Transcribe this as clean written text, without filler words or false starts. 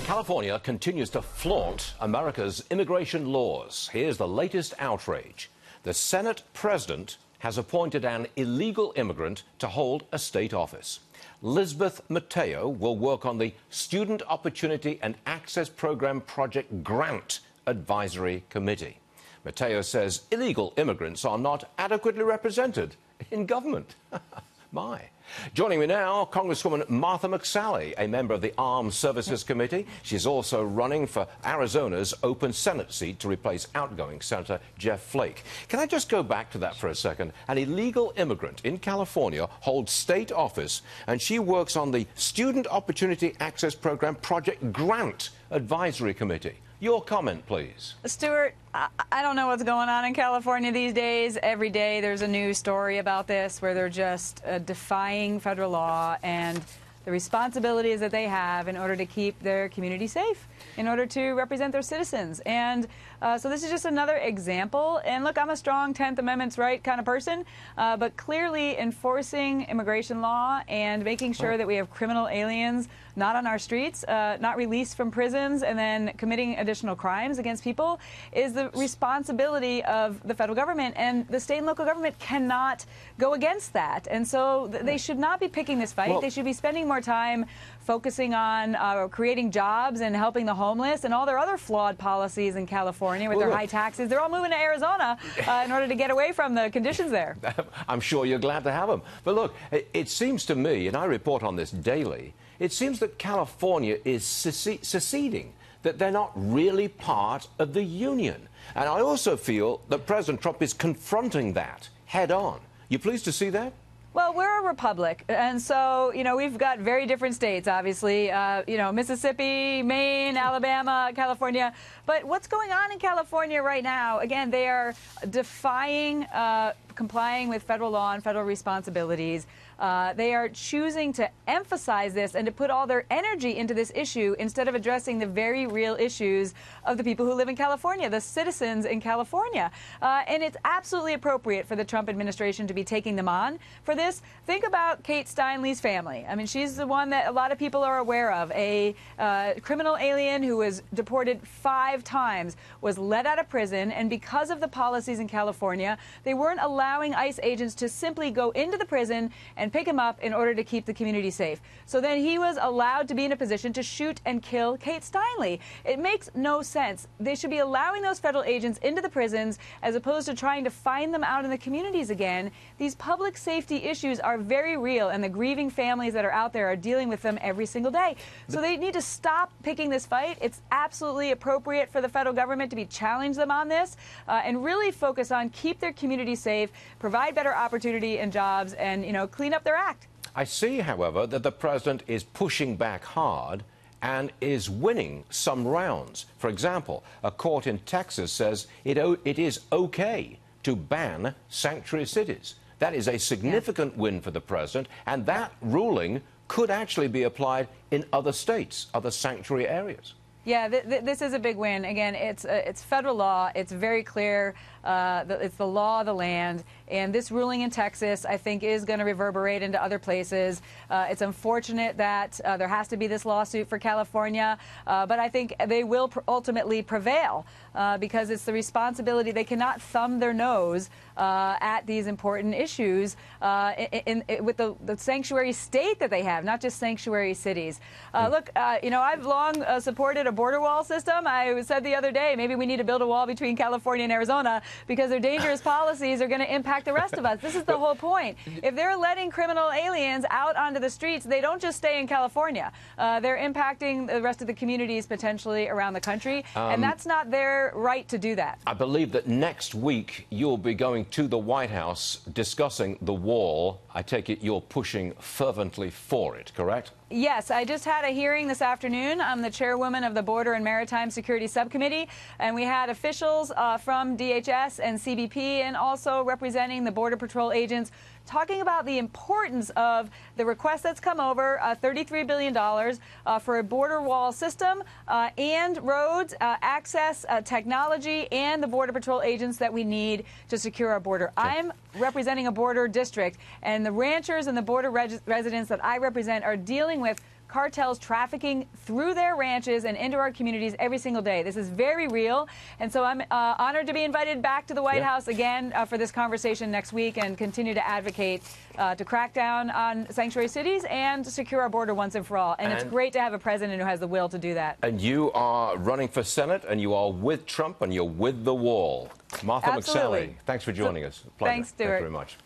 California continues to flaunt America's immigration laws. Here's the latest outrage. The Senate president has appointed an illegal immigrant to hold a state office. Lisbeth Mateo will work on the Student Opportunity and Access Program Project Grant Advisory Committee. Mateo says illegal immigrants are not adequately represented in government. My. Joining me now, Congresswoman Martha McSally, a member of the Armed Services Committee. She's also running for Arizona's open Senate seat to replace outgoing Senator Jeff Flake. Can I just go back to that for a second? An illegal immigrant in California holds state office, and she works on the Student Opportunity Access Program Project Grant Advisory Committee. Your comment, please. Stuart, I don't know what's going on in California these days. Every day there's a news story about this where they're just defying federal law and the responsibilities that they have in order to keep their community safe, in order to represent their citizens. And so this is just another example. And look, I'm a strong 10th Amendment's right kind of person, but clearly enforcing immigration law and making sure that we have criminal aliens not on our streets, not released from prisons, and then committing additional crimes against people is the responsibility of the federal government, and the state and local government cannot go against that. And so they should not be picking this fight. They should be spending more time focusing on creating jobs and helping the homeless and all their other flawed policies in California with their high taxes. They're all moving to Arizona in order to get away from the conditions there. I'm sure you're glad to have them. But look, it seems to me, and I report on this daily, it seems that California is seceding, that they're not really part of the union. And I also feel that President Trump is confronting that head on. You pleased to see that? Well, we're a republic, and so, you know, we've got very different states, obviously, you know, Mississippi, Maine, Alabama, California. But what's going on in California right now, again, they are defying complying with federal law and federal responsibilities. They are choosing to emphasize this and to put all their energy into this issue instead of addressing the very real issues of the people who live in California, the citizens in California. And it's absolutely appropriate for the Trump administration to be taking them on for this. Think about Kate Steinle's family. I mean, she's the one that a lot of people are aware of. A criminal alien who was deported 5 times, was let out of prison, and because of the policies in California, they weren't allowing ICE agents to simply go into the prison and pick him up in order to keep the community safe. So then he was allowed to be in a position to shoot and kill Kate Steinle. It makes no sense. They should be allowing those federal agents into the prisons as opposed to trying to find them out in the communities again. These public safety issues are very real, and the grieving families that are out there are dealing with them every single day. So they need to stop picking this fight. It's absolutely appropriate for the federal government to be challenge them on this and really focus on keep their community safe, provide better opportunity and jobs, and, you know, clean up their act. I see, however, that the president is pushing back hard and is winning some rounds. For example, a court in Texas says it is okay to ban sanctuary cities. That is a significant win for the president, and that ruling could actually be applied in other states, other sanctuary areas. Yeah, this is a big win. Again, it's federal law. It's very clear. It's the law of the land. And this ruling in Texas, I think, is going to reverberate into other places. It's unfortunate that there has to be this lawsuit for California, but I think they will ultimately prevail because it's the responsibility. They cannot thumb their nose at these important issues with the sanctuary state that they have, not just sanctuary cities. Look, you know, I've long supported a border wall system. I said the other day, maybe we need to build a wall between California and Arizona because their dangerous policies are going to impact the rest of us. This is the whole point. If they're letting criminal aliens out onto the streets, they don't just stay in California. They're impacting the rest of the communities potentially around the country, and that's not their right to do that. I believe that next week you'll be going to the White House discussing the wall. I take it you're pushing fervently for it, correct? Yes, I just had a hearing this afternoon. I'm the chairwoman of the Border and Maritime Security Subcommittee, and we had officials from DHS and CBP and also representing the Border Patrol agents talking about the importance of the request that's come over, $33 billion for a border wall system and roads, access, technology, and the Border Patrol agents that we need to secure our border. I'm representing a border district, and the ranchers and the border residents that I represent are dealing with cartels trafficking through their ranches and into our communities every single day. This is very real. And so I'm honored to be invited back to the White House again for this conversation next week and continue to advocate to crack down on sanctuary cities and to secure our border once and for all. And it's great to have a president who has the will to do that. And you are running for Senate, and you are with Trump, and you're with the wall. Martha McSally, thanks for joining us. Pleasure. Thanks, Stuart. Thank you very much.